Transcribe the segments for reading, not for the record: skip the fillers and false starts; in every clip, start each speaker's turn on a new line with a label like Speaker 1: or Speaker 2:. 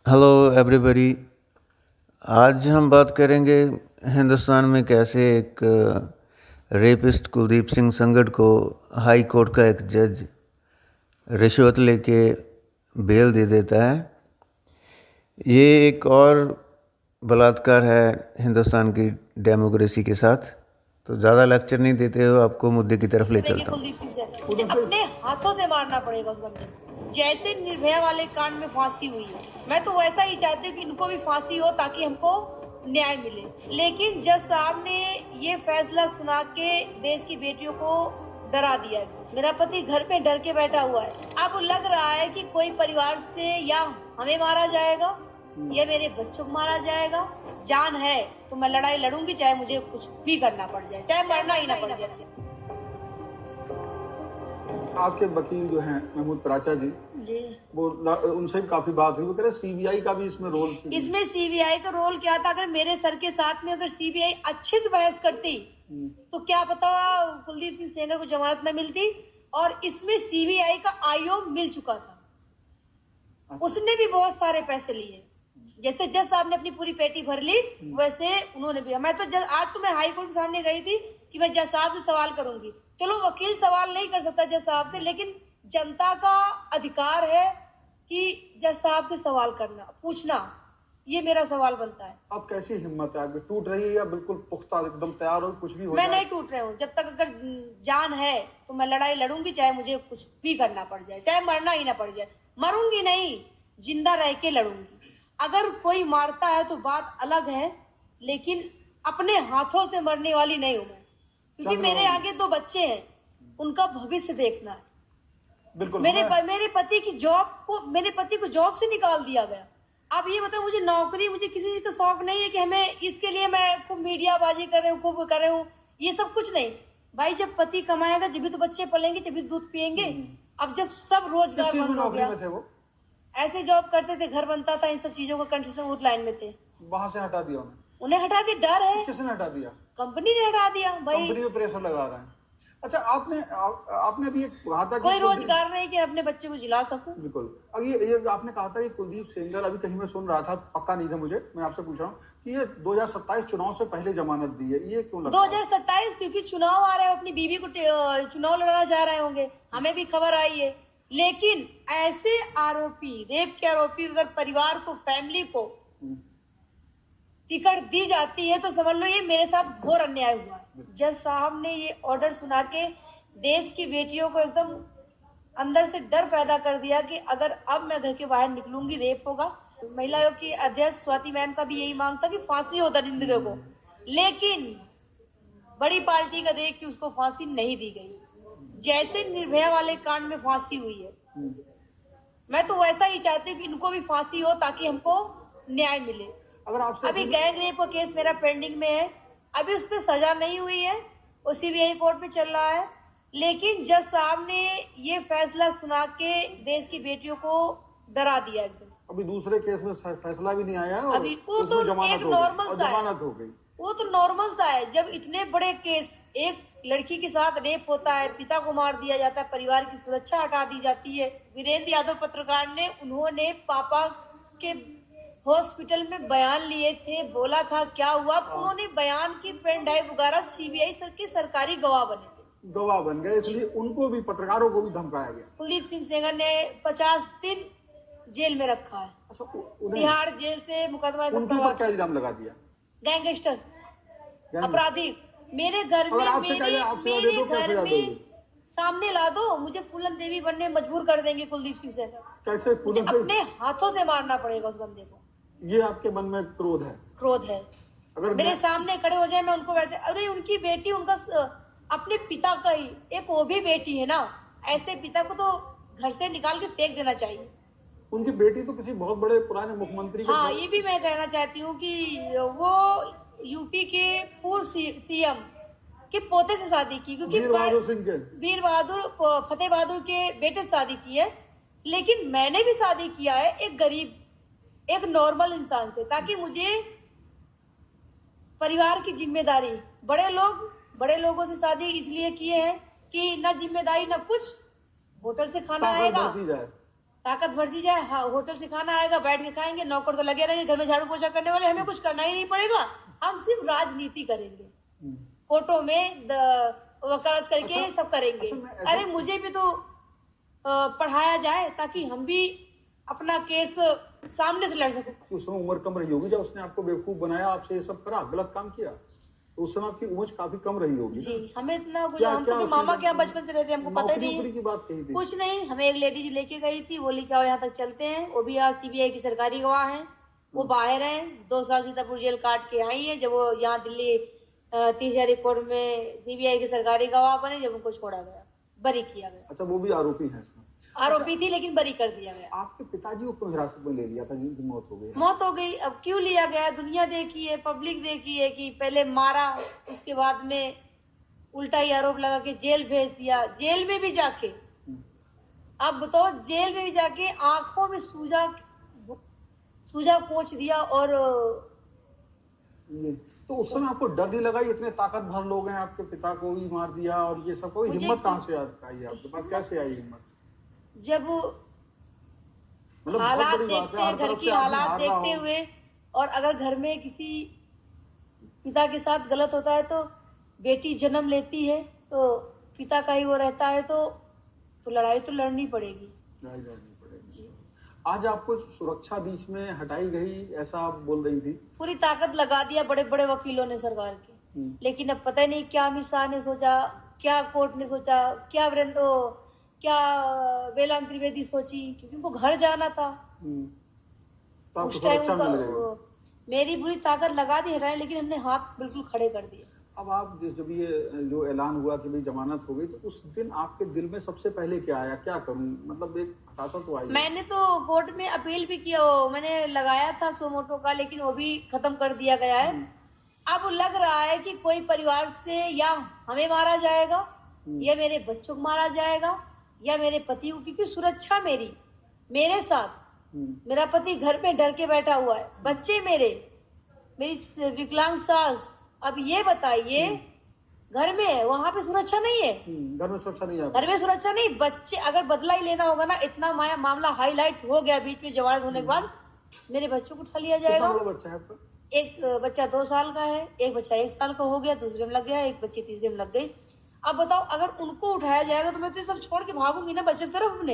Speaker 1: Hello everybody. आज हम बात करेंगे हिंदुस्तान में कैसे एक रेपिस्ट कुलदीप सिंह संगड़ को हाई कोर्ट का एक जज रिश्वत लेके बेल दे देता है। ये एक और बलात्कार है हिंदुस्तान की डेमोक्रेसी के साथ। तो ज़्यादा लेक्चर नहीं देते हो, आपको मुद्दे की तरफ ले चलता हूँ।
Speaker 2: कुलदीप सिंह से मुझे अपने हाथों से मारना पड़ेगा उस बंदे को। जैसे निर्भया वाले कांड में फांसी हुई है, मैं तो वैसा ही चाहती हूँ कि इनको भी फांसी हो ताकि हमको न्याय मिले। लेकिन जज साहब ने ये फैसला सुना के देश की बेटियों को डरा दिया। मेरा पति घर पे डर के बैठा हुआ है। अब लग रहा है कि कोई परिवार से या हमें मारा जाएगा या मेरे बच्चों को मारा जाएगा। जान है तो मैं लड़ाई लड़ूंगी, चाहे मुझे कुछ भी करना पड़ जाए, चाहे मरना ही ना पड़ जाए।
Speaker 3: आपके वकील जो हैं महमूद पराचा जी, वो उनसे भी काफी बात हुई। वो कह रहे सीबीआई का भी इसमें रोल थी।
Speaker 2: इसमें सीबीआई का रोल क्या था? अगर मेरे सर के साथ में अगर सीबीआई अच्छे से बहस करती तो क्या पता कुलदीप सिंह सेंगर को जमानत न मिलती। और इसमें सीबीआई का आईओ मिल चुका था। उसने भी बहुत सारे पैसे लिए। जैसे जज साहब ने अपनी पूरी पेटी भर ली, वैसे उन्होंने भी। मैं तो आज तो मैं हाई कोर्ट के सामने गई थी कि मैं जज साहब से सवाल करूंगी। चलो वकील सवाल नहीं कर सकता जज साहब से, लेकिन जनता का अधिकार है कि जज साहब से सवाल करना, पूछना। ये मेरा सवाल बनता है।
Speaker 3: अब कैसी हिम्मत है आपकी? टूट रही है या बिल्कुल पुख्ता एकदम तैयार हो कुछ भी हो?
Speaker 2: मैं नहीं टूट रही हूँ। जब तक अगर जान है तो मैं लड़ाई लड़ूंगी, चाहे मुझे कुछ भी करना पड़ जाए, चाहे मरना ही ना पड़ जाए। मरूंगी नहीं, जिंदा रह के लड़ूंगी। अगर कोई मारता है तो बात अलग है, लेकिन अपने हाथों से मरने वाली नहीं हूं मैं। क्योंकि मेरे आगे 2 बच्चे हैं, उनका भविष्य देखना है।
Speaker 3: बिल्कुल।
Speaker 2: मेरे पति को जॉब से निकाल दिया गया। अब ये बताओ, मुझे नौकरी, मुझे किसी चीज का शौक नहीं है कि हमें इसके लिए मैं खूब मीडियाबाजी कर रही हूँ, खूब कर रही हूँ। ये सब कुछ नहीं भाई। जब पति कमाएगा जब भी तो बच्चे पलेंगे, जब भी दूध पियेंगे। अब जब सब रोजगार बंद हो गया, ऐसे जॉब करते थे, घर बनता था, इन सब चीजों का कंडीशन उस लाइन में थे।
Speaker 3: वहां से हटा दिया
Speaker 2: उन्हें हटा दिया। डर है।
Speaker 3: किसने हटा दिया?
Speaker 2: कंपनी ने हटा दिया भाई।
Speaker 3: कंपनी में प्रेशर लगा रहा है। अच्छा, आपने भी कहा था
Speaker 2: कोई रोजगार नहीं कि अपने बच्चे को जिला सकूं।
Speaker 3: बिल्कुल। अब ये आपने कहा था कि कुलदीप सेंगर, अभी कहीं मैं सुन रहा था, पक्का नहीं था मुझे, मैं आपसे पूछ रहा हूँ कि ये 2027 चुनाव से पहले जमानत दी है। ये क्यों लगता है?
Speaker 2: 2027 क्योंकि चुनाव आ रहे हैं, अपनी बीवी को चुनाव लड़ना चाह रहे होंगे। हमें भी खबर आई है। लेकिन ऐसे आरोपी, रेप के आरोपी, अगर परिवार को, फैमिली को टिकट दी जाती है तो समझ लो ये मेरे साथ घोर अन्याय हुआ है। जज साहब ने ये ऑर्डर सुना के देश की बेटियों को एकदम अंदर से डर पैदा कर दिया कि अगर अब मैं घर के बाहर निकलूंगी रेप होगा। महिला आयोग की अध्यक्ष स्वाति मैम का भी यही मांग था कि फांसी हो दरिंदे को, लेकिन बड़ी पार्टी का देख के उसको फांसी नहीं दी गई। जैसे निर्भया वाले कांड में फांसी हुई है, मैं तो वैसा ही चाहती हूँ कि इनको भी फांसी हो ताकि हमको न्याय मिले।
Speaker 3: अगर आपसे
Speaker 2: अभी गैंग रेप का केस मेरा पेंडिंग में है, अभी उस पर सजा नहीं हुई है, वो सीबीआई कोर्ट में चल रहा है। लेकिन जज साहब ने ये फैसला सुना के देश की बेटियों को डरा दिया एकदम।
Speaker 3: अभी दूसरे केस में फैसला भी नहीं आया है,
Speaker 2: अभी वो तो एक नॉर्मल सा
Speaker 3: जमानत हो गई।
Speaker 2: वो तो नॉर्मल सा है। जब इतने बड़े केस, एक लड़की के साथ रेप होता है, पिता को मार दिया जाता है, परिवार की सुरक्षा हटा दी जाती है। वीरेंद्र यादव पत्रकार ने, उन्होंने पापा के हॉस्पिटल में बयान लिए थे, बोला था क्या हुआ, तो उन्होंने बयान की पेन ड्राइव वगैरह सीबीआई के सरकारी गवाह
Speaker 3: बन गए, इसलिए उनको भी, पत्रकारों को भी धमकाया गया।
Speaker 2: कुलदीप सिंह सेंगर ने 50 दिन जेल में रखा है। तिहाड़ जेल से मुकदमा
Speaker 3: क्या इल्जाम लगा दिया?
Speaker 2: गैंगस्टर, अपराधी। मेरे घर में सामने ला दो, मुझे फूलन देवी बनने मजबूर कर देंगे कुलदीप सिंह सेंगर।
Speaker 3: कैसे?
Speaker 2: मुझे अपने हाथों से मारना पड़ेगा उस बंदे को।
Speaker 3: ये आपके मन में क्रोध है?
Speaker 2: क्रोध है। अगर मेरे सामने खड़े हो जाए, मैं उनको वैसे, अरे उनकी बेटी, उनका अपने पिता का ही एक वो भी बेटी है ना, ऐसे पिता को तो घर से निकाल के फेंक देना चाहिए।
Speaker 3: उनकी बेटी तो किसी बहुत बड़े पुराने मुख्यमंत्री के,
Speaker 2: हाँ, ये भी मैं कहना चाहती हूँ कि वो यूपी के पूर्व सीएम के पोते से शादी की, क्योंकि वीर बहादुर फतेह बहादुर के बेटे से शादी की है। लेकिन मैंने भी शादी किया है एक गरीब, एक नॉर्मल इंसान से, ताकि मुझे परिवार की जिम्मेदारी, बड़े लोगों से शादी इसलिए किए हैं कि ना जिम्मेदारी ना कुछ, होटल से खाना आएगा ताकत भरती जाए। हाँ, होटल से खाना आएगा, बैठ के खाएंगे, नौकर तो लगे रहेंगे घर में झाड़ू पोछा करने वाले, हमें कुछ करना ही नहीं पड़ेगा, हम सिर्फ राजनीति करेंगे, कोर्टों में वकालत करके सब करेंगे। अरे मुझे भी तो पढ़ाया जाए ताकि हम भी अपना केस सामने से लड़ सको।
Speaker 3: उस समय उम्र कम रही होगी जब उसने आपको बेवकूफ बनाया, आपसे ये सब करा, गलत काम किया, तो उस समय आपकी उम्र काफी कम रही होगी
Speaker 2: जी। हमें इतना कुछ,
Speaker 3: क्या
Speaker 2: हम तो मामा के यहाँ बचपन से रहते, हमको पता ही
Speaker 3: नौकरी की बात कही
Speaker 2: नहीं
Speaker 3: थी?
Speaker 2: कुछ नहीं। हमें एक लेडीज लेके गई थी, बोली क्या यहाँ तक चलते हैं, वो भी आज सीबीआई की सरकारी गवाह हैं, वो बाहर हैं, 2 साल सीतापुर जेल काट के आई है, जब वो यहाँ दिल्ली 30,000 कोर्ट में सीबीआई के सरकारी गवाह बने, जब उनको छोड़ा गया, बरी किया गया।
Speaker 3: अच्छा, वो भी आरोपी है इसमें?
Speaker 2: आरोपी थी लेकिन बरी कर दिया गया।
Speaker 3: आपके पिताजी को क्यों हिरासत में ले लिया था जिनकी मौत हो गई?
Speaker 2: मौत हो गई, अब क्यों लिया गया? दुनिया देखी है, पब्लिक देखी है कि पहले मारा, उसके बाद में उल्टा ही आरोप लगा के जेल भेज दिया, जेल में भी जाके, अब तो जेल में भी जाके आंखों में सूजा पोंछ दिया। और
Speaker 3: तो उस समय आपको डर नहीं लगा? इतने ताकत भर लोग हैं, आपके पिता को भी मार दिया और ये सब, कोई हिम्मत कहाँ से आई आपके पास? कैसे आई हिम्मत?
Speaker 2: जब हालात देखते हैं, घर की हालात देखते हुए, और अगर घर में किसी पिता के साथ गलत होता है तो बेटी जन्म लेती है तो पिता का ही वो रहता है, तो लड़ाई तो लड़नी पड़ेगी।
Speaker 3: जी। आज आपको सुरक्षा बीच में हटाई गई ऐसा आप बोल रही थी?
Speaker 2: पूरी ताकत लगा दिया बड़े बड़े वकीलों ने सरकार के, लेकिन अब पता ही नहीं क्या अमित शाह ने सोचा, क्या कोर्ट ने सोचा, क्या बेलान त्रिवेदी सोची, क्योंकि उनको घर जाना था।
Speaker 3: तो
Speaker 2: उस टाइम मेरी पूरी ताकत लगा दी हटाने, लेकिन हमने हाथ बिल्कुल खड़े कर दिए।
Speaker 3: अब आप जब ये जो ऐलान हुआ कि भाई जमानत हो गई, तो उस दिन आपके दिल में सबसे पहले क्या आया? क्या करूं, मतलब एक हताशा तो आई?
Speaker 2: मैंने तो कोर्ट में अपील भी किया, मैंने लगाया था सोमोटो का, लेकिन वो भी खत्म कर दिया गया है। अब लग रहा है कि कोई परिवार से या हमें मारा जाएगा या मेरे बच्चों को मारा जाएगा या मेरे पति को, क्योंकि सुरक्षा मेरे साथ, मेरा पति घर पे डर के बैठा हुआ है, बच्चे मेरी विकलांग सास। अब ये बताइए, घर में वहां पे सुरक्षा नहीं है,
Speaker 3: घर में सुरक्षा नहीं है,
Speaker 2: घर में सुरक्षा नहीं। बच्चे अगर बदला ही लेना होगा ना, इतना मामला हाईलाइट हो गया बीच में जमानत होने के बाद, मेरे बच्चों को उठा लिया जाएगा।
Speaker 3: कितना बड़ा बच्चा है आपका?
Speaker 2: एक बच्चा 2 साल का है, एक बच्चा 1 साल का हो गया, दूसरे में लग गया, एक बच्ची तीसरे में लग गई। अब बताओ, अगर उनको उठाया जाएगा तो मैं तो सब छोड़ के भागूंगी ना बच्चे की तरफ। अपने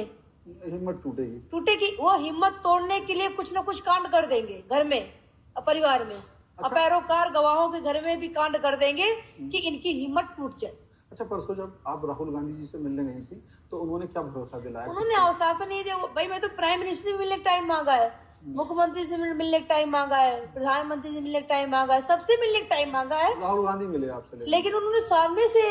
Speaker 3: हिम्मत टूटेगी।
Speaker 2: वो हिम्मत तोड़ने के लिए कुछ ना कुछ कांड कर देंगे घर में, परिवार में। पैरोकार गवाहों के घर में भी कांड कर देंगे कि इनकी हिम्मत टूट जाए।
Speaker 3: अच्छा, परसों जब आप राहुल गांधी जी से मिलने गई थी तो उन्होंने क्या भरोसा दिलाया?
Speaker 2: उन्होंने आश्वासन नहीं दिया। भाई मैं तो प्राइम मिनिस्टर से मिलने का टाइम मांगा है, मुख्यमंत्री से मिलने का टाइम मांगा है, प्रधानमंत्री से मिलने का टाइम मांगा है, सबसे मिलने का टाइम मांगा है।
Speaker 3: राहुल गांधी मिले आपसे?
Speaker 2: लेकिन उन्होंने सामने से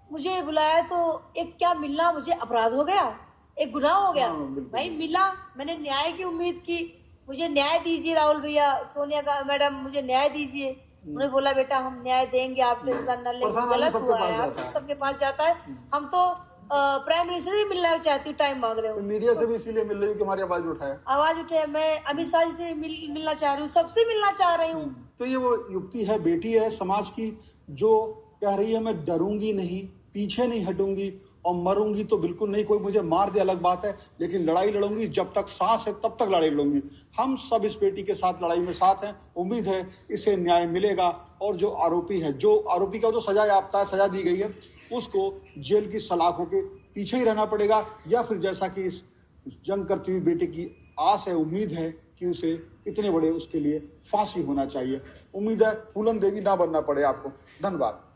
Speaker 2: मुझे बुलाया तो एक क्या मिलना मुझे अपराध हो गया, एक गुनाह हो गया। भाई मिला, मैंने न्याय की उम्मीद की, मुझे न्याय दीजिए राहुल भैया, सोनिया का मैडम मुझे न्याय दीजिए। उन्होंने बोला बेटा हम न्याय देंगे, आप टेंशन न लें, गलत हुआ है, आप सबके पास जाता है। हम तो प्राइम मिनिस्टर से मिलना चाहती हूँ, टाइम मांग रहे हो।
Speaker 3: मीडिया से भी इसीलिए मिल रही हूँ कि हमारी आवाज उठाए।
Speaker 2: आवाज उठे, मैं अमित शाह जी से मिलना चाह रही हूँ, सबसे मिलना चाह रही हूँ।
Speaker 3: तो ये वो युक्ति है, बेटी है समाज की, जो कह रही है मैं डरूंगी नहीं, पीछे नहीं हटूंगी और मरूंगी तो बिल्कुल नहीं, कोई मुझे मार दे अलग बात है, लेकिन लड़ाई लड़ूंगी, जब तक सांस है तब तक लड़ाई लड़ूंगी। हम सब इस बेटी के साथ लड़ाई में साथ हैं, उम्मीद है इसे न्याय मिलेगा। और जो आरोपी का तो सजा याफ्ता है, सजा दी गई है, उसको जेल की सलाखों के पीछे ही रहना पड़ेगा, या फिर जैसा कि इस जंग करती हुई बेटे की आस है, उम्मीद है कि उसे इतने बड़े उसके लिए फांसी होना चाहिए। उम्मीद है फूलन देवी ना बनना पड़े आपको। धन्यवाद।